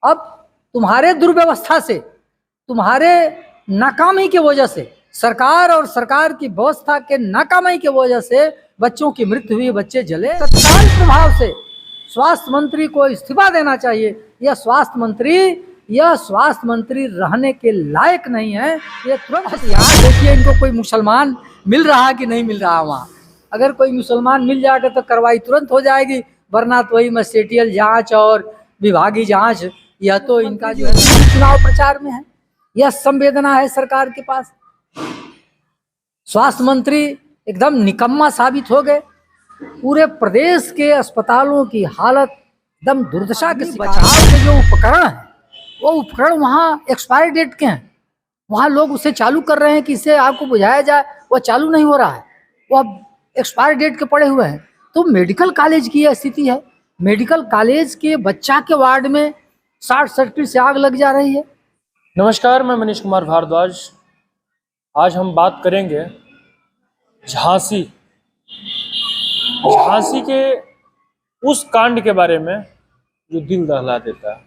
अब तुम्हारे दुर्व्यवस्था से, तुम्हारे नाकामी की वजह से, सरकार और सरकार की व्यवस्था के नाकामी की वजह से बच्चों की मृत्यु हुई, बच्चे जले। तत्काल प्रभाव से स्वास्थ्य मंत्री को इस्तीफा देना चाहिए। यह स्वास्थ्य मंत्री रहने के लायक नहीं है। ये तुरंत यहाँ देखिए, इनको कोई मुसलमान मिल रहा कि नहीं मिल रहा वहाँ। अगर कोई मुसलमान मिल जाएगा तो कार्रवाई तुरंत हो जाएगी, वरना तो वही मजिस्ट्रेटियल जांच और विभागीय जांच। यह तो इनका जो है चुनाव प्रचार में है, यह संवेदना है सरकार के पास। स्वास्थ्य मंत्री एकदम निकम्मा साबित हो गए। पूरे प्रदेश के अस्पतालों की हालत एकदम दुर्दशा के। बचाव के जो उपकरण है, वो उपकरण वहाँ एक्सपायरी डेट के हैं। वहाँ लोग उसे चालू कर रहे हैं कि इसे आपको बुझाया जाए, वह चालू नहीं हो रहा है, वो अब एक्सपायरी डेट के पड़े हुए हैं। तो मेडिकल कॉलेज की यह स्थिति है। मेडिकल कॉलेज के बच्चा के वार्ड में शॉर्ट सर्किट से आग लग जा रही है। नमस्कार, मैं मनीष कुमार भारद्वाज। आज हम बात करेंगे झांसी के उस कांड के बारे में जो दिल दहला देता है।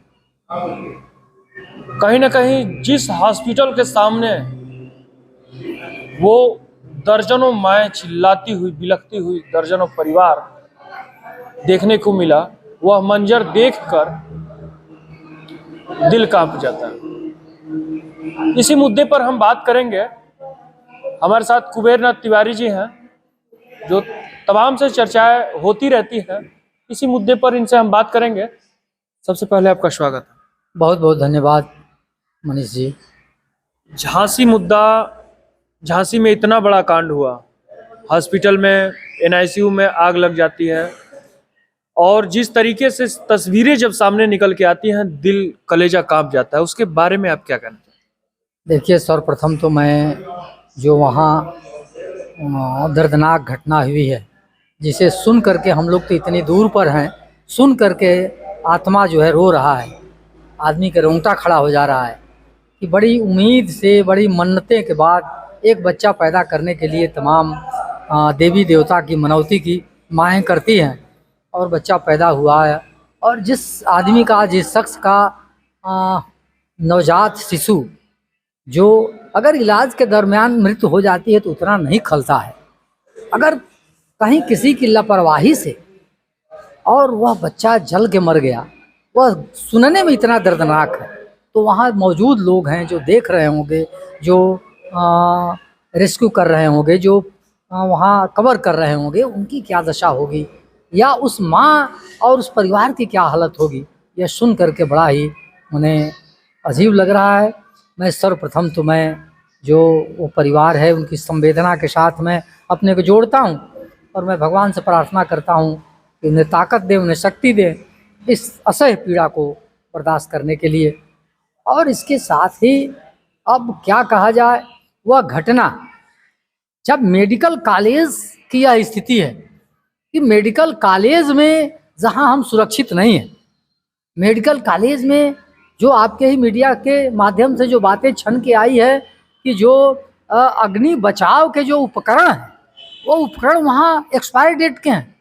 कहीं ना कहीं जिस हॉस्पिटल के सामने वो दर्जनों माएँ चिल्लाती हुई, बिलखती हुई, दर्जनों परिवार देखने को मिला, वह मंजर देखकर दिल कांप जाता है। इसी मुद्दे पर हम बात करेंगे। हमारे साथ कुबेरनाथ तिवारी जी हैं, जो तमाम से चर्चाएं होती रहती हैं। इसी मुद्दे पर इनसे हम बात करेंगे। सबसे पहले आपका स्वागत है। बहुत बहुत धन्यवाद मनीष जी। झांसी मुद्दा, झांसी में इतना बड़ा कांड हुआ, हॉस्पिटल में NICU में आग लग जाती है, और जिस तरीके से तस्वीरें जब सामने निकल के आती हैं, दिल कलेजा कांप जाता है। उसके बारे में आप क्या कहना चाहते हैं? देखिए, सर्वप्रथम तो मैं जो वहाँ दर्दनाक घटना हुई है, जिसे सुन करके हम लोग तो इतनी दूर पर हैं, सुन करके आत्मा जो है रो रहा है, आदमी का रोंगटा खड़ा हो जा रहा है कि बड़ी उम्मीद से, बड़ी मन्नतें के बाद एक बच्चा पैदा करने के लिए तमाम देवी देवता की मनौती की माएँ करती हैं, और बच्चा पैदा हुआ है। और जिस आदमी का, जिस शख्स का नवजात शिशु जो अगर इलाज के दरमियान मृत्यु हो जाती है तो उतना नहीं खलता है, अगर कहीं किसी की लापरवाही से और वह बच्चा जल के मर गया, वह सुनने में इतना दर्दनाक है। तो वहाँ मौजूद लोग हैं जो देख रहे होंगे, जो रेस्क्यू कर रहे होंगे, जो वहाँ कवर कर रहे होंगे, उनकी क्या दशा होगी, या उस माँ और उस परिवार की क्या हालत होगी, यह सुन करके बड़ा ही उन्हें अजीब लग रहा है। मैं सर्वप्रथम तो मैं जो वो परिवार है, उनकी संवेदना के साथ मैं अपने को जोड़ता हूँ, और मैं भगवान से प्रार्थना करता हूँ कि उन्हें ताकत दे, उन्हें शक्ति दे इस असह्य पीड़ा को बर्दाश्त करने के लिए। और इसके साथ ही अब क्या कहा जाए, वह घटना जब मेडिकल कॉलेज की यह स्थिति है कि मेडिकल कॉलेज में जहाँ हम सुरक्षित नहीं हैं, मेडिकल कॉलेज में जो आपके ही मीडिया के माध्यम से जो बातें छन के आई है कि जो अग्नि बचाव के जो उपकरण हैं, वो उपकरण वहाँ एक्सपायरी डेट के हैं।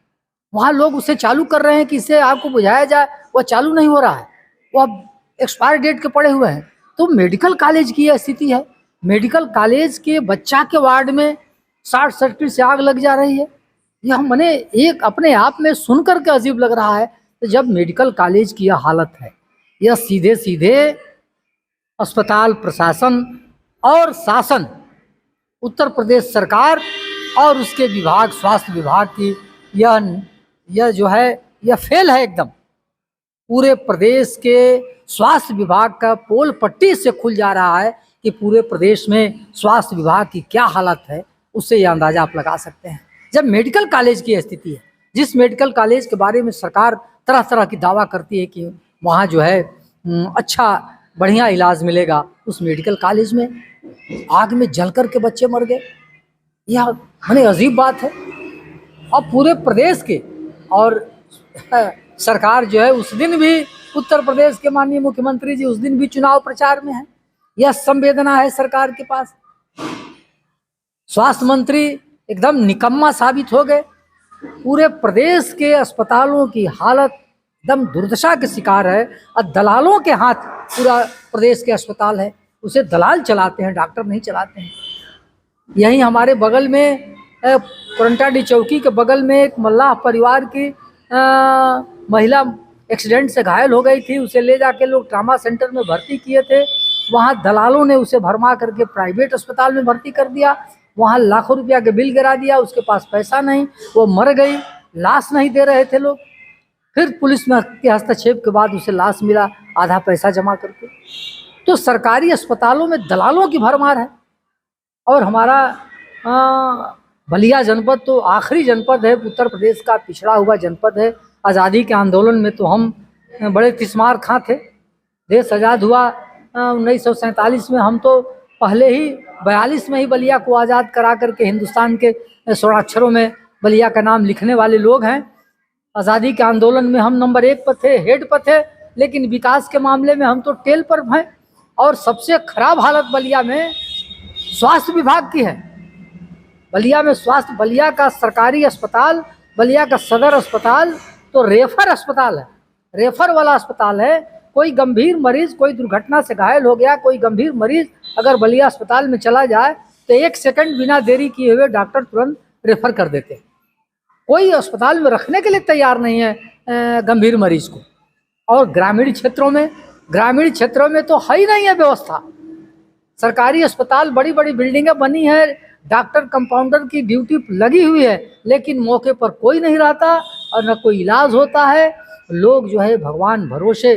वहाँ लोग उसे चालू कर रहे हैं कि इसे आपको बुझाया जाए, वह चालू नहीं हो रहा है, वो अब एक्सपायरी डेट के पड़े हुए हैं। तो मेडिकल कॉलेज की यह स्थिति है। मेडिकल कॉलेज के बच्चा के वार्ड में शॉर्ट सर्किट से आग लग जा रही है। यह मैंने एक अपने आप में सुन करके अजीब लग रहा है। तो जब मेडिकल कॉलेज की यह हालत है, यह सीधे सीधे अस्पताल प्रशासन और शासन, उत्तर प्रदेश सरकार और उसके विभाग, स्वास्थ्य विभाग की यह जो है, यह फेल है एकदम। पूरे प्रदेश के स्वास्थ्य विभाग का पोल पट्टी से खुल जा रहा है कि पूरे प्रदेश में स्वास्थ्य विभाग की क्या हालत है, उससे यह अंदाजा आप लगा सकते हैं। जब मेडिकल कॉलेज की स्थिति है, जिस मेडिकल कॉलेज के बारे में सरकार तरह तरह की दावा करती है कि वहाँ जो है अच्छा बढ़िया इलाज मिलेगा, उस मेडिकल कॉलेज में आग में जल कर के बच्चे मर गए। यह बड़ी अजीब बात है। अब पूरे प्रदेश के और सरकार जो है, उस दिन भी उत्तर प्रदेश के माननीय मुख्यमंत्री जी उस दिन भी चुनाव प्रचार में हैं। यह संवेदना है सरकार के पास। स्वास्थ्य मंत्री एकदम निकम्मा साबित हो गए। पूरे प्रदेश के अस्पतालों की हालत एकदम दुर्दशा के शिकार है। और दलालों के हाथ पूरा प्रदेश के अस्पताल है, उसे दलाल चलाते हैं, डॉक्टर नहीं चलाते हैं। यहीं हमारे बगल में कोरंटाडी चौकी के बगल में एक मल्लाह परिवार की महिला एक्सीडेंट से घायल हो गई थी। उसे ले जाके लोग ट्रामा सेंटर में भर्ती किए थे। वहाँ दलालों ने उसे भरमा करके प्राइवेट अस्पताल में भर्ती कर दिया। वहाँ लाखों रुपया के बिल गिरा दिया, उसके पास पैसा नहीं, वो मर गई, लाश नहीं दे रहे थे लोग। फिर पुलिस में के हस्तक्षेप के बाद उसे लाश मिला, आधा पैसा जमा करके। तो सरकारी अस्पतालों में दलालों की भरमार है। और हमारा बलिया जनपद तो आखिरी जनपद है, उत्तर प्रदेश का पिछड़ा हुआ जनपद है। आज़ादी के आंदोलन में तो हम बड़े तिस्मार खां थे। देश आज़ाद हुआ 1947 में, हम तो पहले ही 42 में ही बलिया को आज़ाद करा करके हिंदुस्तान के स्वर्णाक्षरों में बलिया का नाम लिखने वाले लोग हैं। आज़ादी के आंदोलन में हम नंबर 1 पर थे, हेड पर थे, लेकिन विकास के मामले में हम तो टेल पर हैं। और सबसे खराब हालत बलिया में स्वास्थ्य विभाग की है। बलिया में स्वास्थ्य, बलिया का सरकारी अस्पताल, बलिया का सदर अस्पताल तो रेफर अस्पताल है, रेफर वाला अस्पताल है। कोई गंभीर मरीज, कोई दुर्घटना से घायल हो गया, कोई गंभीर मरीज अगर बलिया अस्पताल में चला जाए तो 1 सेकंड बिना देरी किए हुए डॉक्टर तुरंत रेफर कर देते। कोई अस्पताल में रखने के लिए तैयार नहीं है गंभीर मरीज को। और ग्रामीण क्षेत्रों में तो है ही नहीं है व्यवस्था। सरकारी अस्पताल, बड़ी बड़ी बिल्डिंगें बनी है, डॉक्टर कंपाउंडर की ड्यूटी लगी हुई है, लेकिन मौके पर कोई नहीं रहता और न कोई इलाज होता है। लोग जो है भगवान भरोसे।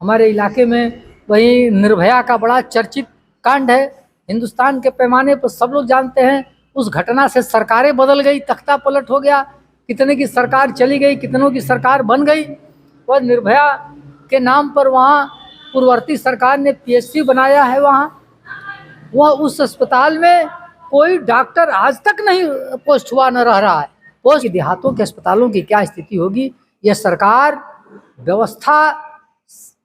हमारे इलाके में वही निर्भया का बड़ा चर्चित कांड है, हिंदुस्तान के पैमाने पर सब लोग जानते हैं। उस घटना से सरकारें बदल गई, तख्ता पलट हो गया, कितने की सरकार चली गई, कितनों की सरकार बन गई। वह निर्भया के नाम पर वहाँ पूर्ववर्ती सरकार ने PHC बनाया है। वह उस अस्पताल में कोई डॉक्टर आज तक नहीं पोस्ट हुआ, न रह रहा है पोस्ट। देहातों के अस्पतालों की क्या स्थिति होगी? यह सरकार व्यवस्था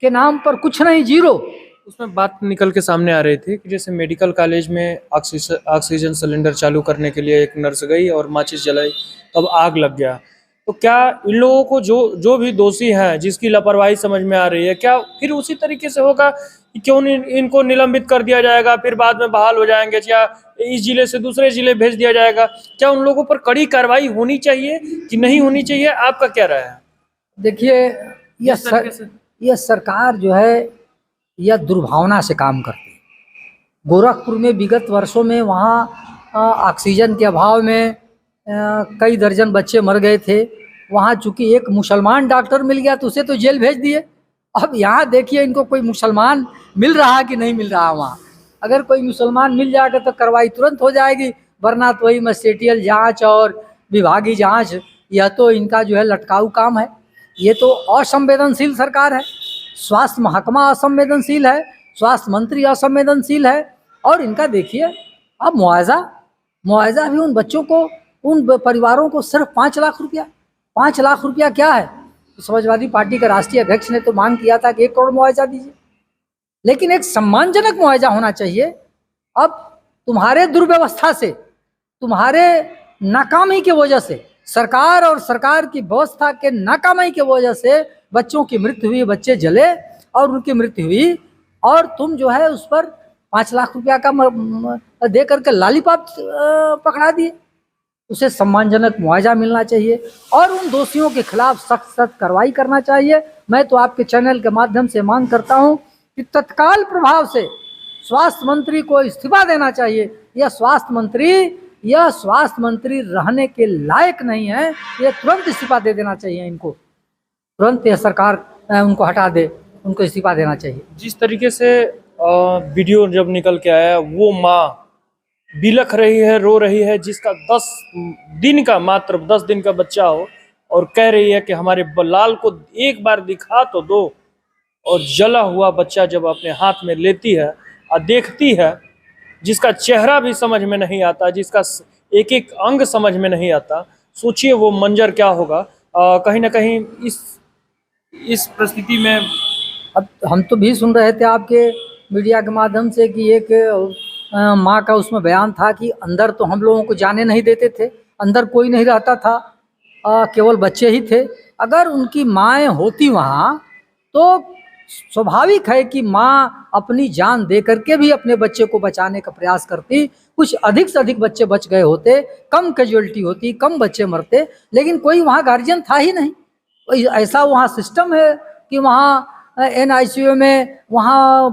के नाम पर कुछ नहीं, जीरो। उसमें बात निकल के सामने आ रही थी कि जैसे मेडिकल कॉलेज में ऑक्सीजन सिलेंडर चालू करने के लिए एक नर्स गई और माचिस जलाई, तब आग लग गया। तो क्या इन लोगों को जो भी दोषी हैं, जिसकी लापरवाही समझ में आ रही है, क्या फिर उसी तरीके से होगा कि क्यों इनको निलंबित कर दिया जाएगा, फिर बाद में बहाल हो जाएंगे, या इस जिले से दूसरे जिले भेज दिया जाएगा? क्या उन लोगों पर कड़ी कार्रवाई होनी चाहिए कि नहीं होनी चाहिए? आपका क्या राय है? देखिए, यह सरकार जो है यह दुर्भावना से काम करती है। गोरखपुर में विगत वर्षों में वहाँ ऑक्सीजन के अभाव में कई दर्जन बच्चे मर गए थे। वहाँ चूंकि एक मुसलमान डॉक्टर मिल गया तो उसे तो जेल भेज दिए। अब यहाँ देखिए इनको कोई मुसलमान मिल रहा है कि नहीं मिल रहा। वहाँ अगर कोई मुसलमान मिल जाएगा तो कार्रवाई तुरंत हो जाएगी, वरना तो वही मजिस्ट्रेटियल जाँच और विभागीय जाँच, यह तो इनका जो है लटकाऊ काम है। ये तो असंवेदनशील सरकार है। स्वास्थ्य महकमा असंवेदनशील है, स्वास्थ्य मंत्री असंवेदनशील है। और इनका देखिए, अब मुआवजा भी उन बच्चों को, उन परिवारों को सिर्फ 5 लाख रुपया। 5 लाख रुपया क्या है? तो समाजवादी पार्टी के राष्ट्रीय अध्यक्ष ने तो मांग किया था कि 1 करोड़ मुआवजा दीजिए, लेकिन एक सम्मानजनक मुआवजा होना चाहिए। अब तुम्हारे दुर्व्यवस्था से, तुम्हारे नाकामी की वजह से, सरकार और सरकार की व्यवस्था के नाकामी की वजह से बच्चों की मृत्यु हुई, बच्चे जले और उनकी मृत्यु हुई, और तुम जो है उस पर 5 लाख रुपया का दे करके लॉलीपॉप पकड़ा दिए। उसे सम्मानजनक मुआवजा मिलना चाहिए और उन दोषियों के खिलाफ सख्त कार्रवाई करना चाहिए। मैं तो आपके चैनल के माध्यम से मांग करता हूं कि तत्काल प्रभाव से स्वास्थ्य मंत्री को इस्तीफा देना चाहिए। यह स्वास्थ्य मंत्री रहने के लायक नहीं है। ये तुरंत इस्तीफा दे देना चाहिए इनको, तुरंत यह सरकार उनको हटा दे, उनको इस्तीफा देना चाहिए। जिस तरीके से वीडियो जब निकल के आया, वो माँ बिलख रही है, रो रही है, जिसका 10 दिन का बच्चा हो, और कह रही है कि हमारे लाल को एक बार दिखा तो दो। और जला हुआ बच्चा जब अपने हाथ में लेती है और देखती है, जिसका चेहरा भी समझ में नहीं आता, जिसका एक एक अंग समझ में नहीं आता, सोचिए वो मंजर क्या होगा। कहीं ना कहीं इस परिस्थिति में अब हम तो भी सुन रहे थे आपके मीडिया के माध्यम से कि एक माँ का उसमें बयान था कि अंदर तो हम लोगों को जाने नहीं देते थे, अंदर कोई नहीं रहता था, केवल बच्चे ही थे। अगर उनकी माएँ होती वहाँ तो स्वाभाविक है कि माँ अपनी जान दे करके भी अपने बच्चे को बचाने का प्रयास करती। कुछ अधिक से अधिक बच्चे बच गए होते, कम कैजुअलिटी होती, कम बच्चे मरते, लेकिन कोई वहाँ गार्जियन था ही नहीं। कोई ऐसा वहाँ सिस्टम है कि वहाँ NICU में वहाँ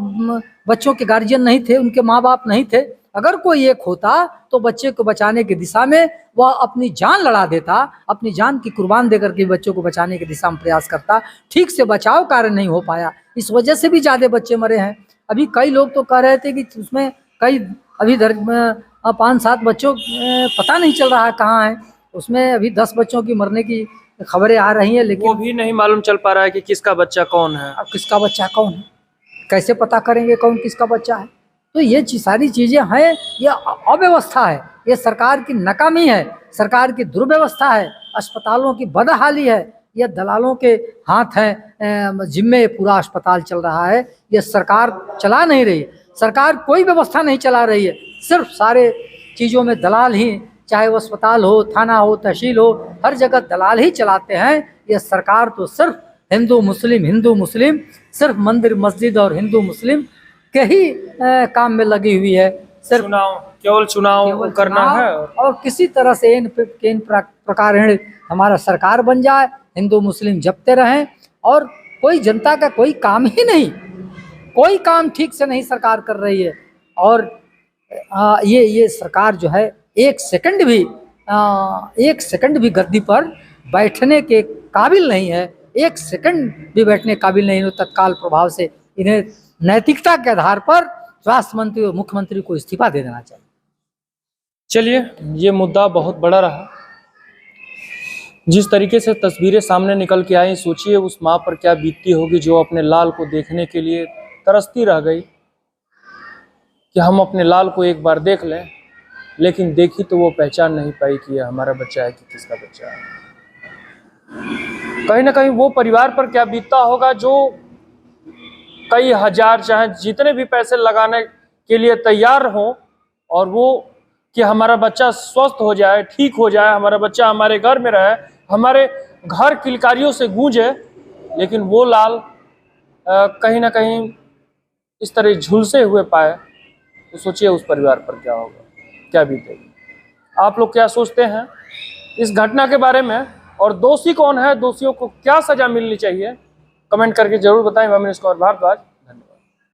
बच्चों के गार्जियन नहीं थे, उनके माँ बाप नहीं थे। अगर कोई एक होता तो बच्चे को बचाने की दिशा में वह अपनी जान लड़ा देता, अपनी जान की कुर्बान देकर के बच्चों को बचाने की दिशा में प्रयास करता। ठीक से बचाव कार्य नहीं हो पाया, इस वजह से भी ज़्यादा बच्चे मरे हैं। अभी कई लोग तो कह रहे थे कि उसमें कई अभी 5-7 बच्चों पता नहीं चल रहा है कहाँ है, उसमें अभी 10 बच्चों की मरने की खबरें आ रही हैं, वो लेकिन भी नहीं मालूम चल पा रहा है कि किसका बच्चा कौन है। अब किसका बच्चा कौन है, कैसे पता करेंगे कौन किसका बच्चा है। तो ये सारी चीज़ें हैं, ये अव्यवस्था है, ये सरकार की नाकामी है, सरकार की दुर्व्यवस्था है, अस्पतालों की बदहाली है, ये दलालों के हाथ हैं, जिम्मे पूरा अस्पताल चल रहा है। ये सरकार चला नहीं रही, सरकार कोई व्यवस्था नहीं चला रही है, सिर्फ सारे चीज़ों में दलाल ही, चाहे वो अस्पताल हो, थाना हो, तहसील हो, हर जगह दलाल ही चलाते हैं। ये सरकार तो सिर्फ हिंदू मुस्लिम सिर्फ मंदिर मस्जिद और हिंदू मुस्लिम के ही काम में लगी हुई है। सिर्फ केवल चुनाव करना चुनाव है और किसी तरह से इन प्रकार हमारा सरकार बन जाए, हिंदू मुस्लिम जपते रहें और कोई जनता का कोई काम ही नहीं, कोई काम ठीक से नहीं सरकार कर रही है। और ये सरकार जो है एक सेकंड भी गद्दी पर बैठने के काबिल नहीं है, एक सेकंड भी बैठने काबिल नहीं है। तत्काल प्रभाव से इन्हें नैतिकता के आधार पर स्वास्थ्य मंत्री और मुख्यमंत्री को इस्तीफा दे देना चाहिए। चलिए, ये मुद्दा बहुत बड़ा रहा। जिस तरीके से तस्वीरें सामने निकल के आई, सोचिए उस माँ पर क्या बीतती होगी जो अपने लाल को देखने के लिए तरसती रह गई कि हम अपने लाल को एक बार देख लें, लेकिन देखी तो वो पहचान नहीं पाई कि ये हमारा बच्चा है कि किसका बच्चा है। कहीं ना कहीं वो परिवार पर क्या बीतता होगा जो कई हजार चाहे जितने भी पैसे लगाने के लिए तैयार हों, और वो कि हमारा बच्चा स्वस्थ हो जाए, ठीक हो जाए, हमारा बच्चा हमारे घर में रहे, हमारे घर किलकारियों से गूंजे, लेकिन वो लाल कहीं ना कहीं इस तरह झुलसे हुए पाए, तो सोचिए उस परिवार पर क्या होगा, क्या बीतेगी। आप लोग क्या सोचते हैं इस घटना के बारे में, और दोषी कौन है, दोषियों को क्या सजा मिलनी चाहिए, कमेंट करके जरूर बताएं। मैं मनीष कुमार भारद्वाज,